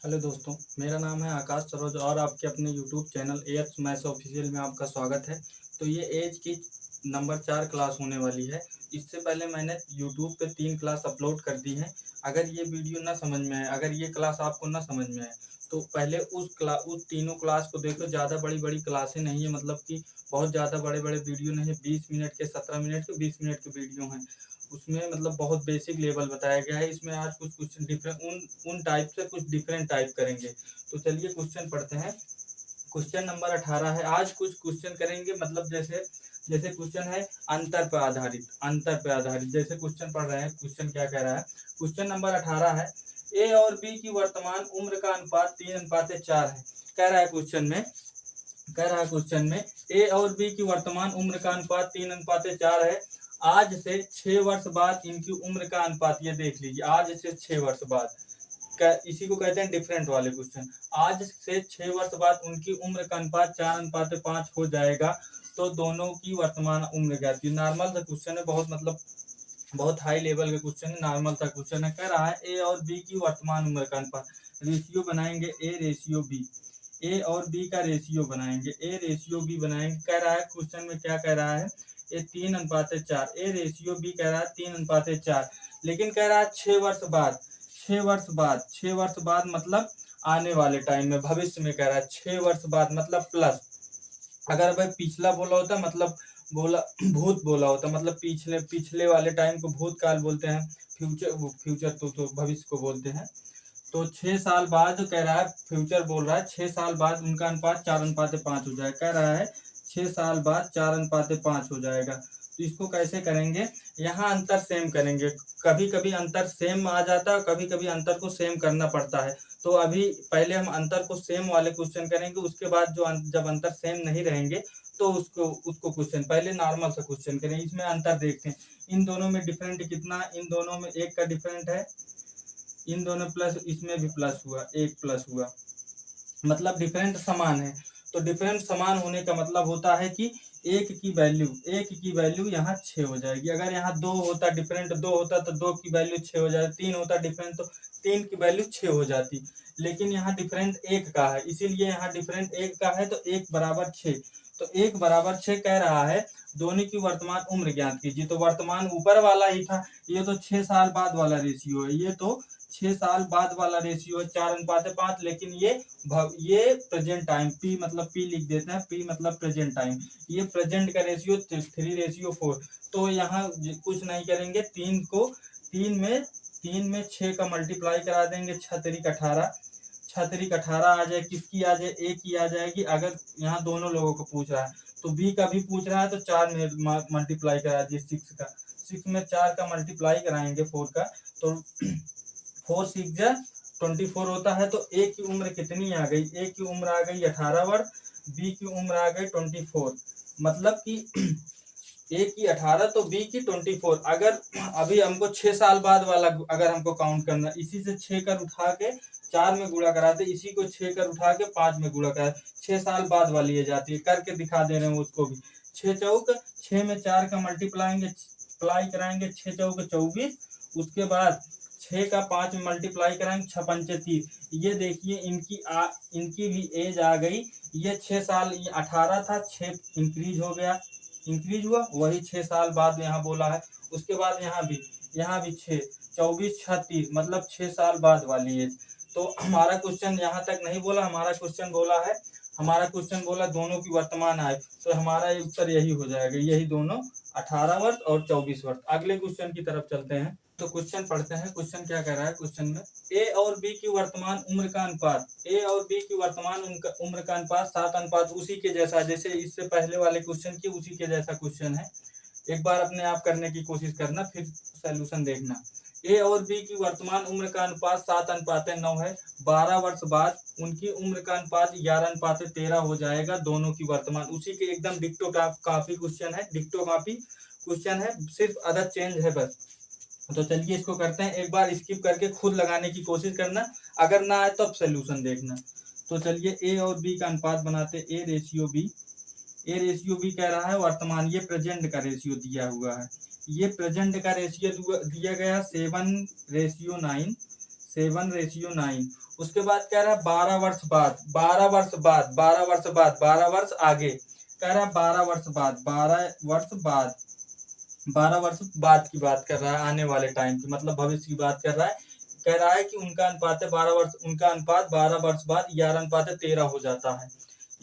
Hello दोस्तों, मेरा नाम है आकाश सरोज और आपके अपने YouTube channel AH maths official में आपका स्वागत है। तो ये एज की नंबर 4 क्लास होने वाली है। इससे पहले मैंने यूट्यूब पे 3 क्लास अपलोड कर दी हैं। अगर ये वीडियो ना समझ में आए, अगर ये क्लास आपको ना समझ में आए तो पहले उस तीनों क्लास को देखो। ज़्यादा बड़ी बड़ी क्लासें नहीं है, मतलब कि बहुत ज़्यादा बड़े बड़े वीडियो नहीं है। 20 मिनट के, 17 मिनट के, 20 मिनट के वीडियो हैं। उसमें मतलब बहुत बेसिक लेवल बताया गया है। इसमें आज कुछ क्वेश्चन डिफरेंट उन टाइप से कुछ डिफरेंट टाइप करेंगे। तो चलिए क्वेश्चन पढ़ते हैं। क्वेश्चन नंबर 18 है। आज कुछ क्वेश्चन करेंगे, मतलब जैसे जैसे क्वेश्चन है अंतर पर आधारित जैसे क्वेश्चन पढ़ रहे हैं। क्वेश्चन क्या कह रहा है? क्वेश्चन नंबर 18 है, ए और बी की वर्तमान उम्र का अनुपात 3:4 है। कह रहा है क्वेश्चन में ए और बी की वर्तमान उम्र का अनुपात 3:4 है। आज से 6 वर्ष बाद इनकी उम्र का अनुपात, ये देख लीजिए, आज से 6 वर्ष बाद इसी को कहते हैं डिफरेंट वाले क्वेश्चन। आज से 6 वर्ष बाद उनकी उम्र का अनुपात 4:5 हो जाएगा, तो दोनों की वर्तमान उम्र क्या थी। नॉर्मल सा क्वेश्चन है, बहुत मतलब बहुत हाई लेवल का क्वेश्चन है, नॉर्मल सा क्वेश्चन है। कह रहा है ए और बी की वर्तमान उम्र का अनुपात, रेशियो बनाएंगे ए रेशियो बी, ए और बी का रेशियो बनाएंगे, ए रेशियो बी बनाएंगे। कह रहा है क्वेश्चन में क्या कह रहा है, ये 3:4, ए रेशियो बी कह रहा है 3:4, लेकिन कह रहा है 6 वर्ष बाद। 6 वर्ष बाद मतलब आने वाले टाइम में, भविष्य में कह रहा है। 6 वर्ष बाद मतलब प्लस। अगर भाई पिछला बोला होता, मतलब बोला भूत बोला होता, मतलब पिछले पिछले वाले टाइम को भूतकाल बोलते हैं। फ्यूचर तो भविष्य को बोलते हैं। तो 6 साल बाद कह रहा है, फ्यूचर बोल रहा है, 6 साल बाद उनका अनुपात 4:5 हो जाएगा। कह रहा है 6 साल बाद 4:5 हो जाएगा। तो इसको कैसे करेंगे? यहाँ अंतर सेम करेंगे। कभी कभी अंतर सेम आ जाता है, कभी कभी अंतर को सेम करना पड़ता है। तो अभी पहले हम अंतर को सेम वाले क्वेश्चन करेंगे, उसके बाद जब अंतर सेम नहीं रहेंगे तो उसको क्वेश्चन, पहले नॉर्मल सा क्वेश्चन करें। इसमें अंतर देखते हैं, इन दोनों में डिफरेंट कितना, इन दोनों में 1 का डिफरेंट है, इन दोनों प्लस, इसमें भी प्लस हुआ, 1 प्लस हुआ, मतलब डिफरेंट समान है। तो डिफरेंट समान होने का मतलब होता है कि एक की वैल्यू यहाँ 6 हो जाएगी। अगर यहाँ 2 होता, डिफरेंट 2 होता तो 2 की वैल्यू 6 हो जाती। 3 होता डिफरेंट तो 3 की वैल्यू 6 हो जाती। लेकिन यहाँ डिफरेंट 1 का है, इसीलिए यहाँ डिफरेंट 1 का है, तो 1 बराबर 6। तो 1 बराबर 6 कह रहा है दोनों की वर्तमान उम्र ज्ञात कीजिए। तो वर्तमान ऊपर वाला ही था, ये तो 6 साल बाद वाला रेशियो है, ये तो 6 साल बाद वाला रेशियो है 4:5। लेकिन ये प्रेजेंट टाइम, पी मतलब पी लिख देते हैं, पी मतलब प्रेजेंट टाइम। ये प्रेजेंट का रेशियो 3:4। तो यहाँ कुछ नहीं करेंगे, 3 में 6 का मल्टीप्लाई करा देंगे, 6×3 = 18। 6×3 = 18 आ जाए, किसकी आ जाए, ए की आ जाएगी। अगर यहाँ दोनों लोगों को पूछ रहा है, तो बी का भी पूछ रहा है, तो 4 में मल्टीप्लाई करा दिए 6 का। 6 में 4 का मल्टीप्लाई कराएंगे 4 का, तो 4×6 = 24 होता है। तो ए की उम्र कितनी आ गई? ए की उम्र आ गई 18 वर्ष, बी की उम्र आ गई 24। मतलब कि ए की 18 तो बी की 24। अगर अभी हमको 6 साल बाद वाला अगर हमको काउंट करना, इसी से 6 कर उठा के 4 में गुणा कराते, इसी को 6 कर उठा के 5 में गुणा कराते, 6 साल बाद वाली ये जाती है। करके दिखा दे रहे हैं उसको भी। 6×4 6 में 4 का मल्टीप्लाई कराएंगे, 6×4 = 24। उसके बाद 6 का 5 में मल्टीप्लाई कराएंगे, 6×5 = 30। ये देखिए इनकी भी एज आ गई। ये 6 साल, ये 18 था, 6 इंक्रीज हुआ, वही 6 साल बाद यहाँ बोला है। उसके बाद यहाँ भी 6, 24, 36, मतलब 6 साल बाद वाली एज। तो हमारा क्वेश्चन यहाँ तक नहीं बोला, हमारा क्वेश्चन बोला दोनों की वर्तमान आय। तो हमारा उत्तर यही हो जाएगा, यही दोनों 18 वर्ष और 24 वर्ष। अगले क्वेश्चन की तरफ चलते हैं। तो क्वेश्चन पढ़ते हैं। क्वेश्चन क्या कह रहा है? क्वेश्चन में ए और बी की वर्तमान उम्र का अनुपात, ए और बी की वर्तमान उम्र का अनुपात 7 उसी के जैसा, जैसे इससे पहले वाले क्वेश्चन की उसी के जैसा क्वेश्चन है। एक बार अपने आप करने की कोशिश करना, फिर सोल्यूशन देखना। ए और बी की वर्तमान उम्र का अनुपात 7:9 है। 12 वर्ष बाद उनकी उम्र का अनुपात 11:13 हो जाएगा। दोनों की वर्तमान उसी के एकदम डिक्टो कॉपी क्वेश्चन है, डिक्टो कॉपी क्वेश्चन है, सिर्फ अदर चेंज है बस। तो चलिए इसको करते हैं। एक बार स्किप करके खुद लगाने की कोशिश करना, अगर ना आए तो अब सोल्यूशन देखना। तो चलिए ए और बी का अनुपात बनाते। ए रेशियो बी कह रहा है वर्तमान, ये प्रेजेंट का रेशियो दिया हुआ है। ये प्रेजेंट का रेशियो दिया गया 7:9, उसके बाद कह रहा है 12 वर्ष बाद, 12 वर्ष बाद, 12 वर्ष बाद, 12 वर्ष आगे, कह रहा है 12 वर्ष बाद, 12 वर्ष बाद, 12 वर्ष बाद की बात कर रहा है, आने वाले टाइम की, मतलब भविष्य की बात कर रहा है। कह रहा है कि उनका अनुपात है 12 वर्ष, उनका अनुपात 12 वर्ष बाद 11:13 हो जाता है,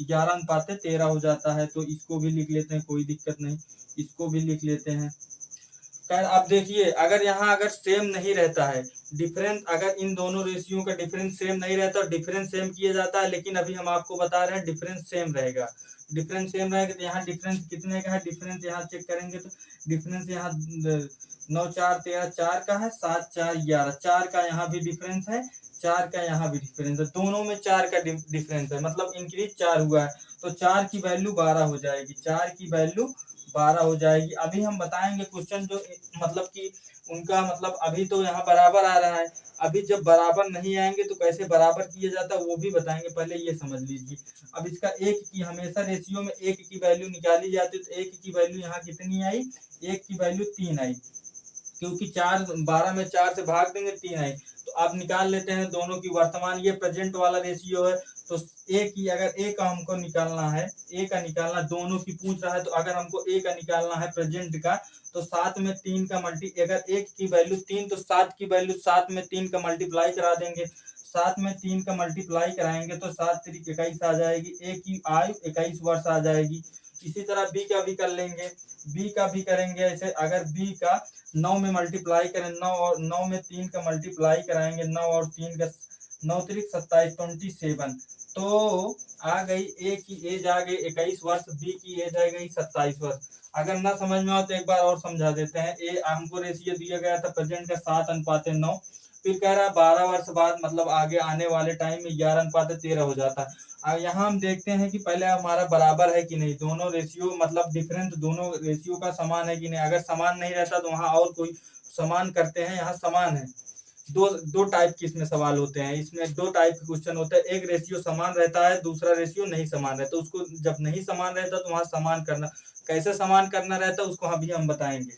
11:13 हो जाता है। तो इसको भी लिख लेते हैं, कोई दिक्कत नहीं, इसको भी लिख लेते हैं। खैर अब देखिए, अगर यहाँ अगर सेम नहीं रहता है डिफरेंस, अगर इन दोनों रेशियो का डिफरेंस सेम नहीं रहता, डिफरेंस सेम किया जाता है, लेकिन अभी हम आपको बता रहे हैं डिफरेंस सेम रहेगा। डिफरेंस सेम रहेगा तो यहाँ डिफरेंस कितने का है, डिफरेंस यहाँ चेक करेंगे तो डिफरेंस यहाँ 9 4 13 4 का है, 7 4 11, 4 का यहाँ भी डिफरेंस है, 4 का यहाँ भी डिफरेंस है, दोनों में 4 का डिफरेंस है, मतलब इंक्रीज 4 हुआ है, तो 4 की वैल्यू 12 हो जाएगी, 4 की वैल्यू 12 हो जाएगी। अभी हम बताएंगे क्वेश्चन जो मतलब कि उनका मतलब अभी तो यहाँ बराबर आ रहा है, अभी जब बराबर नहीं आएंगे तो कैसे बराबर किया जाता है वो भी बताएंगे, पहले ये समझ लीजिए। अब इसका एक की हमेशा रेशियो में एक की वैल्यू निकाली जाती है, तो एक की वैल्यू यहाँ कितनी आई, एक की वैल्यू 3 आई, क्योंकि 12 में 4 से भाग देंगे 3 आई। तो आप निकाल लेते हैं दोनों की वर्तमान, ये प्रेजेंट वाला रेशियो है, तो ए की अगर ए का हमको निकालना है, ए का निकालना, दोनों की पूछ रहा है, तो अगर हमको ए का निकालना है प्रेजेंट का, तो 7 में 3 का अगर एक की वैल्यू 3 तो 7 की वैल्यू 7 में 3 का मल्टीप्लाई करा देंगे, 7 में 3 का मल्टीप्लाई कराएंगे तो 7 3 21 आ जाएगी, ए की आयु 21 वर्ष आ जाएगी। इसी तरह बी का भी कर लेंगे, बी का भी करेंगे ऐसे, अगर बी का 9 में मल्टीप्लाई करें, 9 और 9 में 3 का मल्टीप्लाई कराएंगे, 9 और 3 का 9 3 27 27, तो आ गई ए की एज आ गई 21 वर्ष, बी की एज आ गई 27 वर्ष। अगर ना समझ में हो तो एक बार और समझा देते हैं। ए हमको रेशियो दिया गया था प्रेजेंट का 7:9, फिर कह रहा है 12 वर्ष बाद, मतलब आगे आने वाले टाइम में 11:13 हो जाता है। अब यहाँ हम देखते हैं कि पहले हमारा बराबर है कि नहीं, दोनों रेशियो मतलब डिफरेंस दोनों रेशियो का समान है कि नहीं, अगर समान नहीं रहता तो वहाँ और कोई समान करते हैं, यहाँ समान है। दो टाइप के इसमें सवाल होते हैं, इसमें दो टाइप के क्वेश्चन होते हैं, एक रेशियो समान रहता है, दूसरा रेशियो नहीं समान रहता, तो उसको जब नहीं समान रहता तो वहाँ समान करना, कैसे समान करना रहता है उसको अभी हम बताएंगे।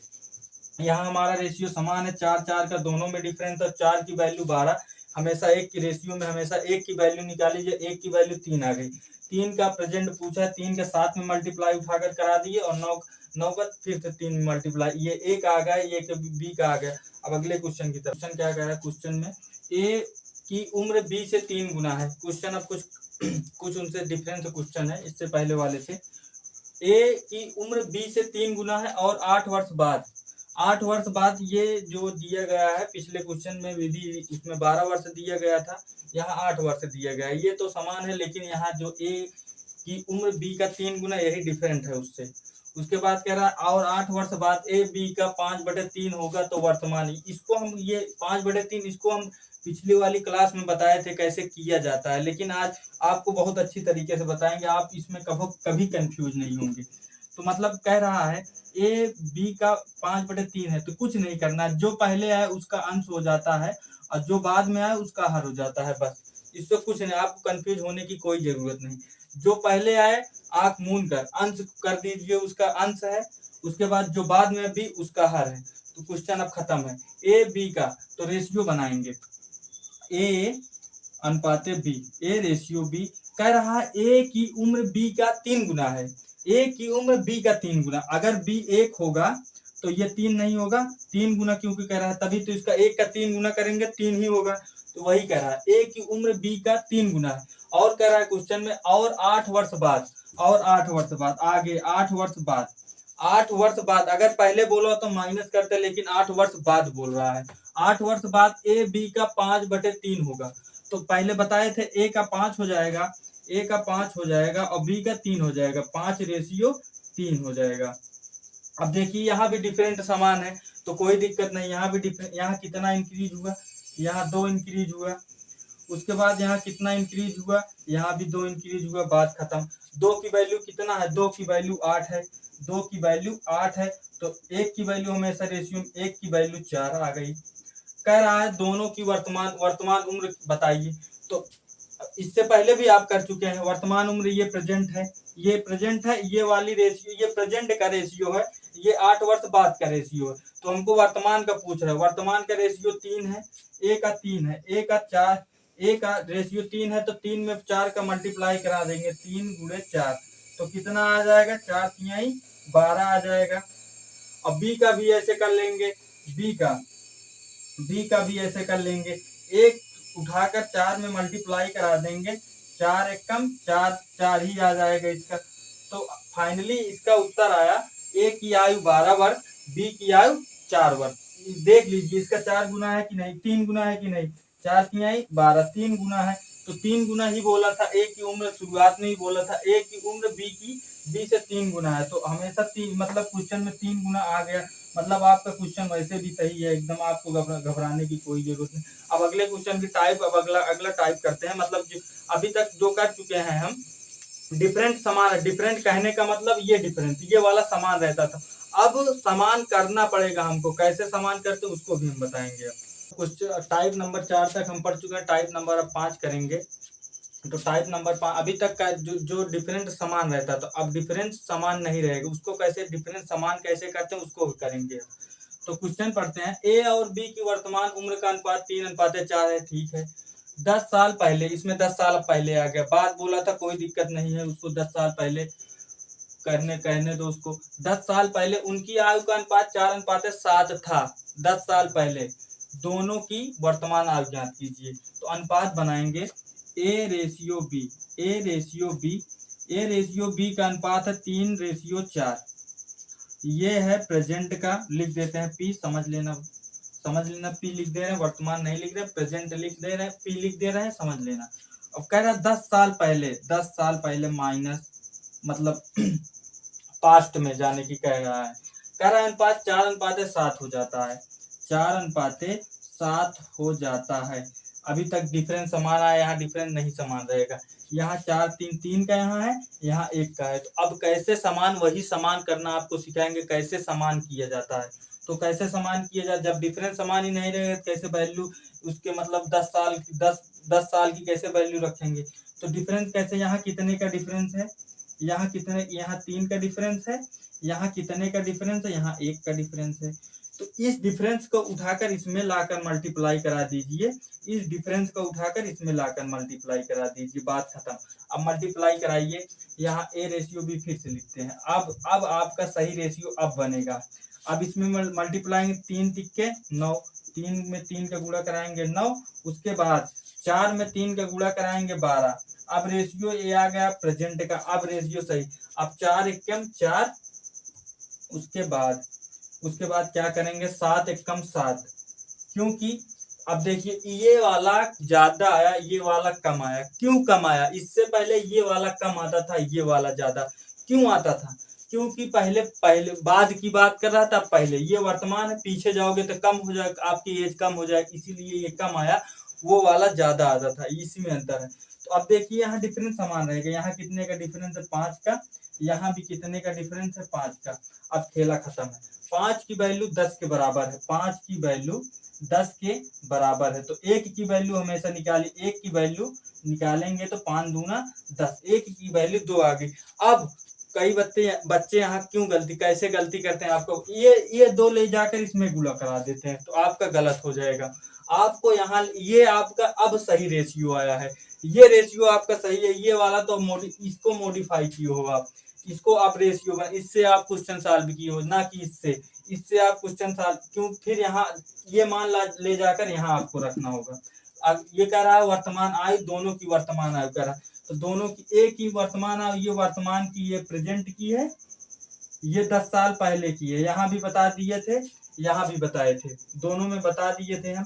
यहाँ हमारा रेशियो समान है, 4 4 का दोनों में डिफरेंस है, 4 की वैल्यू 12, हमेशा एक की रेशियो में हमेशा एक की वैल्यू निकाल लीजिए, एक की वैल्यू 3 आ गई, 3 का प्रेजेंट पूछा है, 3 के 7 में मल्टीप्लाई उठाकर करा दिए, और 9 का फिर से 3 में मल्टीप्लाई, ये एक आ गया, ये बी का आ गया। अब अगले क्वेश्चन की तरफ, क्वेश्चन क्या कह रहा है, क्वेश्चन में ए की उम्र बी से 3 गुना है। क्वेश्चन अब कुछ उनसे डिफरेंस क्वेश्चन है इससे पहले वाले से। ए की उम्र बी से 3 गुना है और 8 वर्ष बाद, 8 वर्ष बाद, ये जो दिया गया है पिछले क्वेश्चन में विधि, उसमें 12 वर्ष दिया गया था, यहाँ 8 वर्ष दिया गया है, ये तो समान है, लेकिन यहाँ जो ए की उम्र बी का 3 गुना, यही डिफरेंट है उससे। उसके बाद कह रहा है और 8 वर्ष बाद ए बी का 5/3 होगा तो वर्तमान, इसको हम ये 5/3 इसको हम पिछली वाली क्लास में बताए थे कैसे किया जाता है, लेकिन आज आपको बहुत अच्छी तरीके से बताएंगे, आप इसमें कभी कंफ्यूज नहीं होंगे। तो मतलब कह रहा है ए बी का 5/3 है, तो कुछ नहीं करना, जो पहले आए उसका अंश हो जाता है और जो बाद में आए उसका हर हो जाता है, बस इससे कुछ नहीं, आपको कंफ्यूज होने की कोई जरूरत नहीं। जो पहले आए आंख मूंद कर अंश कर दीजिए, उसका अंश है, उसके बाद जो बाद में भी उसका हर है, तो क्वेश्चन अब खत्म है। ए बी का तो रेशियो बनाएंगे, ए अनुपात बी, ए रेशियो बी, कह रहा है ए की उम्र बी का 3 गुना है, ए की उम्र बी का 3 गुना, अगर बी 1 होगा तो ये 3 नहीं होगा, 3 गुना क्योंकि कह रहा है, तभी तो इसका 1 का 3 गुना करेंगे 3 ही होगा, तो वही कह रहा है ए की उम्र बी का 3 गुना है। और कह रहा है क्वेश्चन में और 8 वर्ष बाद, और 8 वर्ष बाद आगे 8 वर्ष बाद, 8 वर्ष बाद, अगर पहले बोला तो माइनस करते, लेकिन 8 वर्ष बाद बोल रहा है, 8 वर्ष बाद ए बी का 5/3 होगा, तो पहले बताए थे ए का 5 हो जाएगा, ए का 5 हो जाएगा और बी का 3 हो जाएगा, 5/3 हो जाएगा। अब देखिए यहाँ भी डिफरेंट समान है तो कोई दिक्कत नहीं, यहाँ भी डिफरेंट, यहाँ कितना इंक्रीज हुआ, यहाँ 2 इंक्रीज हुआ, उसके बाद यहाँ कितना इंक्रीज हुआ, यहाँ भी 2 इंक्रीज हुआ, बात खत्म। 2 की वैल्यू कितना है, 2 की वैल्यू 8 है, 2 की वैल्यू 8 है, तो 1 की वैल्यू हमेशा रेशियो, 1 की वैल्यू 4 आ गई। कह रहा है दोनों की वर्तमान उम्र बताइए, तो इससे पहले भी आप कर चुके हैं, वर्तमान उम्र ये प्रेजेंट है, ये प्रेजेंट है, ये वाली रेशियो ये प्रेजेंट का रेशियो है, ये 8 वर्ष बाद का रेशियो है, तो हमको वर्तमान का पूछ रहा है, वर्तमान का रेशियो 3 है, ए का 3 है, ए का 4, ए का रेशियो 3 है तो 3 में 4 का मल्टीप्लाई करा देंगे, 3 गुणे 4 तो कितना आ जाएगा, 4 तिहाई 12 आ जाएगा। अब बी का भी ऐसे कर लेंगे, बी का भी ऐसे कर लेंगे, एक उठाकर 4 में मल्टीप्लाई करा देंगे, 4 एकम 4 4 ही आ जाएगा इसका। तो फाइनली इसका उत्तर आया ए की आयु 12 वर्ष, बी की आयु 4 वर्ष। देख लीजिए इसका 4 गुना है कि नहीं, 3 गुना है कि नहीं, 4 तिहाई 12, 3 गुना है तो 3 गुना ही बोला था। ए की उम्र शुरुआत में ही बोला था, ए की उम्र बी से 3 गुना है तो हमेशा 3, मतलब क्वेश्चन में 3 गुना आ गया, मतलब आपका क्वेश्चन वैसे भी सही है एकदम, आपको घबराने की कोई जरूरत नहीं। अब अगले क्वेश्चन की टाइप, अब अगला टाइप करते हैं, मतलब अभी तक जो कर चुके हैं हम डिफरेंट समान, डिफरेंट कहने का मतलब ये डिफरेंट, ये वाला समान रहता था, अब समान करना पड़ेगा हमको, कैसे समान करते उसको भी हम बताएंगे। कुछ टाइप नंबर 4 तक हम पढ़ चुके हैं, टाइप नंबर अब 5 करेंगे। तो टाइप नंबर 5 अभी तक का जो डिफरेंट समान रहता था, अब डिफरेंट समान नहीं रहेगा, उसको कैसे डिफरेंट समान कैसे करते हैं उसको करेंगे। तो क्वेश्चन पढ़ते हैं, ए और बी की वर्तमान उम्र का अनुपात 3:4 है, ठीक है। 10 साल पहले, इसमें 10 साल पहले आ गया, बात बोला था कोई दिक्कत नहीं है, उसको 10 साल पहले कहने दो उसको। 10 साल पहले उनकी आयु का अनुपात 4:7 था, 10 साल पहले दोनों की वर्तमान आयु ज्ञात कीजिए। तो अनुपात बनाएंगे ए रेशियो बी का अनुपात है 3:4, ये है प्रेजेंट का, लिख देते हैं पी, समझ लेना पी लिख दे रहे हैं, वर्तमान नहीं लिख रहे, प्रेजेंट लिख दे रहे हैं, पी लिख दे रहे हैं, समझ लेना। अब कह रहा है 10 साल पहले माइनस, मतलब पास्ट में जाने की कह रहा है, कह रहा है अनुपात 4:7 हो जाता है, 4:7 हो जाता है। अभी तक डिफरेंस समान आया, यहाँ डिफरेंस नहीं समान रहेगा, यहाँ 4 3 का यहाँ है, यहाँ 1 का है। तो अब कैसे समान, वही समान करना आपको सिखाएंगे, कैसे समान किया जाता है। तो कैसे समान किया जाए, जब डिफरेंस समान ही नहीं रहेगा कैसे वैल्यू उसके, मतलब 10 साल की कैसे वैल्यू रखेंगे। तो डिफरेंस कैसे, यहाँ कितने का डिफरेंस है, यहाँ कितने, यहाँ 3 का डिफरेंस है, यहाँ कितने का डिफरेंस है, यहाँ 1 का डिफरेंस है। तो इस डिफरेंस को उठाकर इसमें लाकर मल्टीप्लाई करा दीजिए, इस डिफरेंस को उठाकर इसमें लाकर मल्टीप्लाई करा दीजिए, बात खत्म। अब मल्टीप्लाई कराइए, यहाँ ए रेशियो भी फिर से लिखते हैं। अब आपका सही रेशियो अब बनेगा। अब इसमें मल्टीप्लाई 3 तिक्के 9, 3 में 3 का गुणा कराएंगे 9, उसके बाद 4 में 3 का गुणा कराएंगे 12। अब रेशियो ये आ गया प्रेजेंट का, अब रेशियो सही। अब 4 एकम 4, उसके बाद क्या करेंगे, 7 एकम 7, क्योंकि अब देखिए ये वाला ज्यादा आया, ये वाला कम आया, क्यों कम आया, इससे पहले ये वाला कम आता था, ये वाला ज्यादा क्यों आता था, क्योंकि पहले बाद की बात कर रहा था, पहले ये वर्तमान है, पीछे जाओगे तो कम हो जाएगा, आपकी एज कम हो जाएगी, इसीलिए ये कम आया, वो वाला ज्यादा आता था, इसमें अंतर है। तो अब देखिए यहाँ डिफरेंस समान रहेगा, यहाँ कितने का डिफरेंस है 5 का, यहाँ भी कितने का डिफरेंस है 5 का। अब खेला खत्म है, 5 की वैल्यू 10 के बराबर है, 5 की वैल्यू 10 के बराबर है। तो 1 की वैल्यू हमेशा निकाली, 1 की वैल्यू निकालेंगे तो 5 दूना 10, 1 की वैल्यू 2 आ गई। अब कई बच्चे यहाँ क्यों कैसे गलती करते हैं, आपको ये 2 ले जाकर इसमें गुणा करा देते हैं, तो आपका गलत हो जाएगा। आपको यहाँ ये आपका अब सही रेशियो आया है, ये रेशियो आपका सही है, ये वाला तो इसको मॉडिफाई किए हो आप, इसको आप रेशियो इससे आप क्वेश्चन सॉल्व किए हो, ना कि इससे आप क्वेश्चन सॉल्व क्यों, फिर यहाँ ये मान ले जाकर यहाँ आपको रखना होगा। अब ये कह रहा है वर्तमान आयु, दोनों की वर्तमान आयु कह रहा है, तो दोनों की, एक की वर्तमान आयु ये वर्तमान की, ये प्रेजेंट की है, ये 10 साल पहले की है, यहाँ भी बता दिए थे, यहाँ भी बताए थे, दोनों में बता दिए थे हम।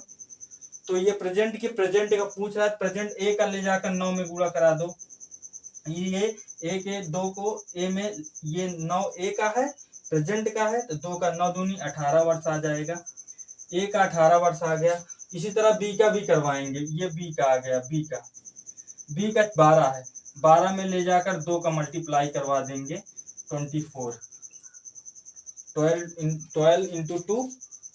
तो ये प्रेजेंट का पूछ रहा है, प्रेजेंट ए का ले जाकर 9 में गुणा करा दो, ये ए के 2 को ए में, ये 9 ए का है, प्रेजेंट का है, तो 2 का 9 दूनी 18 वर्ष आ जाएगा, ए का 18 वर्ष आ गया। इसी तरह बी का भी करवाएंगे, ये बी का आ गया, बी का 12 है, 12 में ले जाकर 2 का मल्टीप्लाई करवा देंगे 24, 12 इंटू 2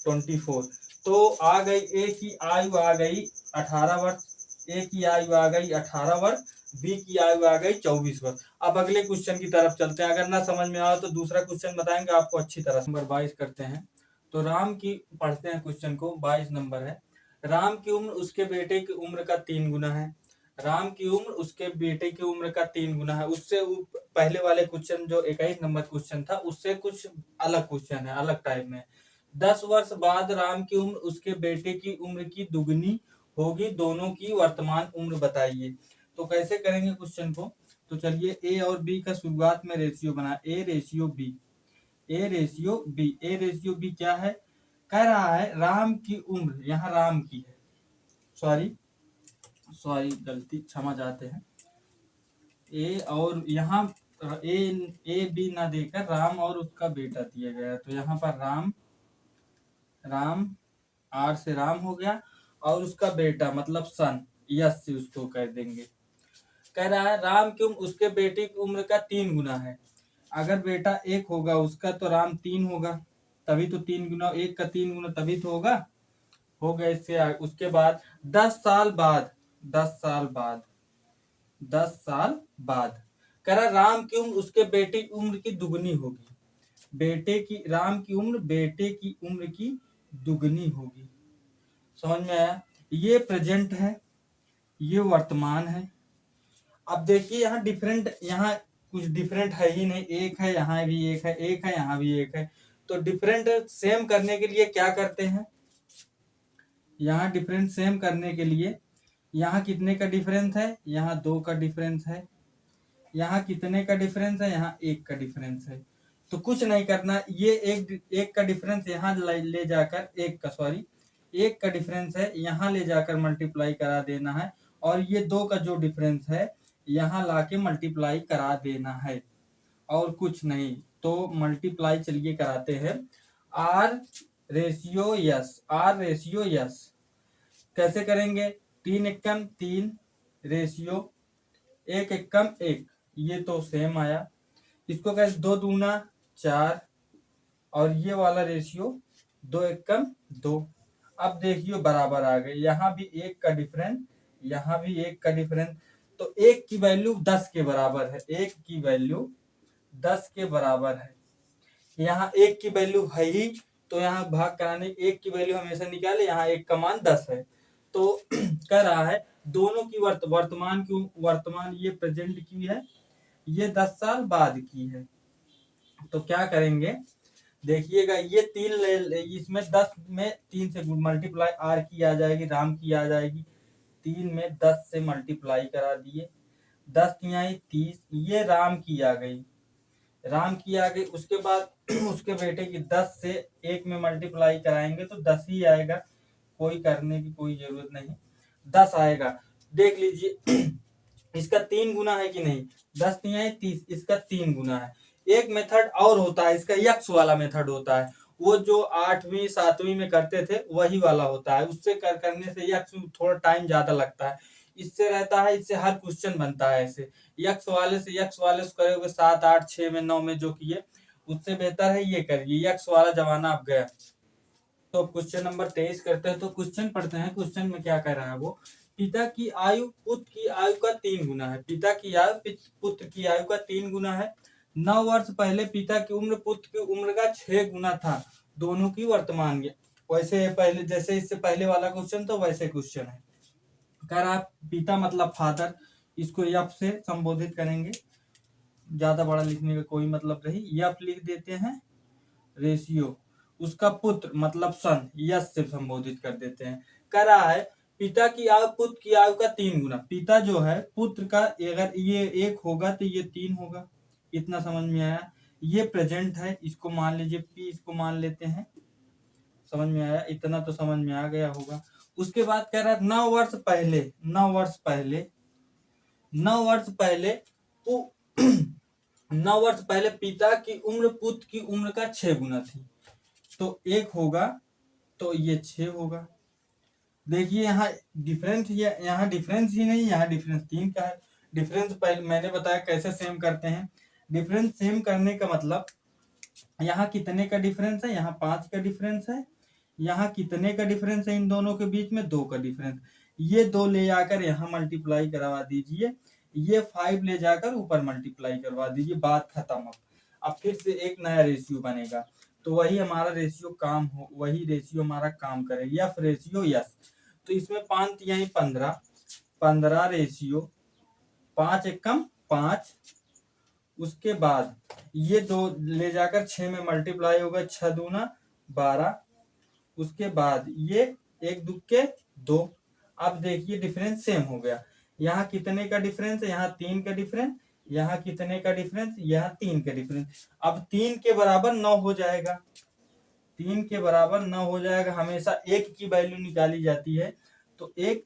24। तो आ गई ए की आयु आ गई 18 वर्ष, ए की आयु आ गई 18 वर्ष, बी की आयु आ गई 24 वर्ष। अब अगले क्वेश्चन की तरफ चलते हैं, अगर ना समझ में आए तो दूसरा क्वेश्चन बताएंगे आपको अच्छी तरह। नंबर 22 करते हैं, तो राम की पढ़ते हैं क्वेश्चन को, 22 नंबर है। राम की उम्र उसके बेटे की उम्र का 3 गुना है। राम की उम्र उसके बेटे की उम्र का 3 गुना है। उससे पहले वाले क्वेश्चन जो 21 नंबर क्वेश्चन था उससे कुछ अलग क्वेश्चन है, अलग टाइप में। 10 वर्ष बाद राम की उम्र उसके बेटे की उम्र की दुगनी होगी, दोनों की वर्तमान उम्र बताइए। तो कैसे करेंगे क्वेश्चन को? तो चलिए ए और बी का शुरुआत में रेशियो बना, A ratio B, A ratio B. A ratio B क्या है? कह रहा है राम की उम्र, यहाँ राम की है, सॉरी गलती, क्षमा चाहते हैं। ए और यहाँ ए बी ना देकर राम और उसका बेटा दिया गया है, तो यहाँ पर राम आर से राम हो गया, और उसका बेटा मतलब सन, यस से उसको कह देंगे। कह रहा है राम की उम्र उसके बेटे की उम्र का 3 गुना है। अगर बेटा 1 होगा उसका तो राम 3 होगा, तभी तो 3 गुना 1 का 3 गुना तभी तो होगा। हो गया इससे उसके बाद 10 साल बाद, 10 साल बाद कह रहा राम की उम्र उसके बेटे की उम्र की दुगनी होगी। राम की उम्र बेटे की उम्र की दुगनी होगी। समझ में आया? ये प्रेजेंट है, ये वर्तमान है। अब देखिए यहाँ डिफरेंट, यहाँ कुछ डिफरेंट है ही नहीं, एक है यहाँ भी एक है, एक है यहाँ भी एक है। तो डिफरेंट सेम करने के लिए क्या करते हैं? यहाँ डिफरेंट सेम करने के लिए यहाँ कितने का डिफरेंस है? यहाँ 2 का डिफरेंस है। यहाँ कितने का डिफरेंस है? यहाँ 1 का डिफरेंस है। तो कुछ नहीं करना, ये एक का डिफरेंस यहाँ ले जाकर एक का डिफरेंस है यहाँ ले जाकर मल्टीप्लाई करा देना है, और ये 2 का जो डिफरेंस है यहाँ लाके मल्टीप्लाई करा देना है, और कुछ नहीं। तो मल्टीप्लाई चलिए कराते हैं। आर रेशियो यस कैसे करेंगे? 3 एकम 3 रेशियो 1 एकम 1, ये तो सेम आया। इसको कैसे? 2 दूना 4, और ये वाला रेशियो 2 एकम 2। अब देखिए बराबर आ गए, यहाँ भी 1 का डिफरेंस, यहाँ भी 1 का डिफरेंस। तो 1 की वैल्यू 10 के बराबर है, 1 की वैल्यू 10 के बराबर है। यहाँ 1 की वैल्यू है ही, तो यहाँ भाग कराने 1 की वैल्यू हमेशा निकाले, यहाँ 1 का मान 10 है। तो कह रहा है दोनों की वर्तमान ये प्रेजेंट की है, ये 10 साल बाद की है। तो क्या करेंगे? देखिएगा ये 3 इसमें 10 में 3 से मल्टीप्लाई आर की आ जाएगी, राम की आ जाएगी। 3 में 10 से मल्टीप्लाई करा दिए, 10 तिहाई 30, ये राम की आ गई, उसके बाद उसके बेटे की 10 से 1 में मल्टीप्लाई कराएंगे तो 10 ही आएगा, कोई करने की कोई जरूरत नहीं, 10 आएगा। देख लीजिए इसका 3 गुना है कि नहीं? 10 तिहाई 30, इसका 3 गुना है। एक मेथड और होता है, इसका यक्स वाला मेथड होता है, वो जो 8वीं 7वीं में करते थे वही वाला होता है। उससे करने से यक्स थोड़ा टाइम ज्यादा लगता है, इससे रहता है, इससे हर क्वेश्चन बनता है। ऐसे यक्स वाले से करोगे 7 8 6 में 9 में जो किए, उससे बेहतर है ये करिए, यक्स वाला जमाना अब गया। तो क्वेश्चन नंबर 23 करते हैं। तो क्वेश्चन पढ़ते हैं, क्वेश्चन में क्या कह रहा है वो? पिता की आयु पुत्र की आयु का 3 गुना है। पिता की आयु पुत्र की आयु का 3 गुना है। 9 वर्ष पहले पिता की उम्र पुत्र की उम्र का 6 गुना था, दोनों की वर्तमान। वैसे पहले जैसे इससे पहले वाला क्वेश्चन तो वैसे क्वेश्चन है। कह रहा पिता मतलब फादर, इसको यफ से संबोधित करेंगे, ज्यादा बड़ा लिखने का कोई मतलब नहीं, यफ लिख देते हैं। रेशियो उसका पुत्र मतलब सन, यस से संबोधित कर देते हैं। कह रहा है पिता की आयु पुत्र की आयु का 3 गुना। पिता जो है पुत्र का, अगर ये 1 होगा तो ये 3 होगा, इतना समझ में आया? ये प्रेजेंट है, इसको मान लीजिए पी, इसको मान लेते हैं। समझ में आया? इतना तो समझ में आ गया होगा। उसके बाद कह रहा है 9 वर्ष पहले 9 वर्ष पहले पिता की उम्र पुत्र की उम्र का 6 गुना थी। तो 1 होगा तो ये 6 होगा। देखिए यहाँ डिफरेंस, यहाँ डिफरेंस ही नहीं, यहाँ डिफरेंस 3 का है। डिफरेंस पहले मैंने बताया कैसे सेम करते हैं। डिफरेंस सेम करने का मतलब यहाँ कितने का डिफरेंस है? यहाँ 5 का डिफरेंस है। यहाँ कितने का डिफरेंस है इन दोनों के बीच में? 2 का डिफरेंस। ये 2 ले जाकर यहाँ मल्टीप्लाई करवा दीजिए, ये 5 ले जाकर ऊपर मल्टीप्लाई करवा दीजिए, बात खत्म। अब फिर से एक नया रेशियो बनेगा, तो वही हमारा रेशियो हमारा काम करे, यफ रेशियो यस। तो इसमें 5 तिहाई 15, 15 रेशियो 5 एकम 5। उसके बाद ये 2 ले जाकर 6 में मल्टीप्लाई होगा, 6 दूना 12। उसके बाद ये 1 दुक्के 2। अब देखिए डिफरेंस सेम हो गया। यहाँ कितने का डिफरेंस है? यहाँ 3 का डिफरेंस। यहाँ कितने का डिफरेंस? यहाँ 3 का डिफरेंस। अब 3 के बराबर 9 हो जाएगा। 3 के बराबर 9 हो जाएगा। हमेशा 1 की वैल्यू निकाली जाती है। तो 1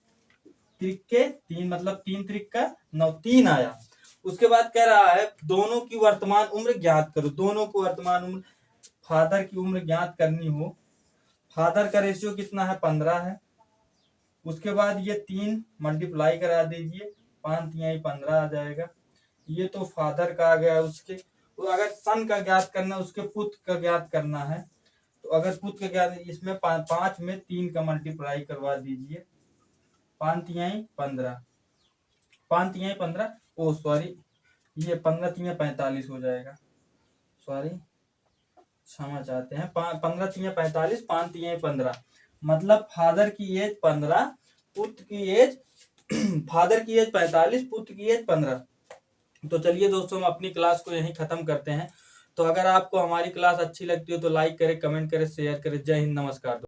त्रिके 3 मतलब 3 त्रिका 9, 3 आया। उसके बाद कह रहा है दोनों की वर्तमान उम्र ज्ञात करो। दोनों को वर्तमान उम्र, फादर की उम्र ज्ञात करनी हो, फादर का रेशियो कितना है? 15 है। उसके बाद ये 3 मल्टीप्लाई करा दीजिए, 5 तिहाई 15 आ जाएगा। ये तो फादर का आ गया। उसके अगर सन का ज्ञात करना है, उसके पुत्र का ज्ञात करना है, तो अगर पुत्र का ज्ञात, इसमें 5 में 3 का मल्टीप्लाई करवा दीजिए, 5 तिहाई 15, 5 तिहाई 15, ओ सॉरी, ये 15 तिहाई 45 हो जाएगा। सॉरी, क्षमा चाहते हैं। 15 तिहाई 45, 5 तिहाई 15, मतलब फादर की एज 15, पुत्र की एज फादर की एज 45, पुत्र की एज 15। तो चलिए दोस्तों, हम अपनी क्लास को यहीं खत्म करते हैं। तो अगर आपको हमारी क्लास अच्छी लगती हो तो लाइक करें, कमेंट करें, शेयर करें। जय हिंद, नमस्कार।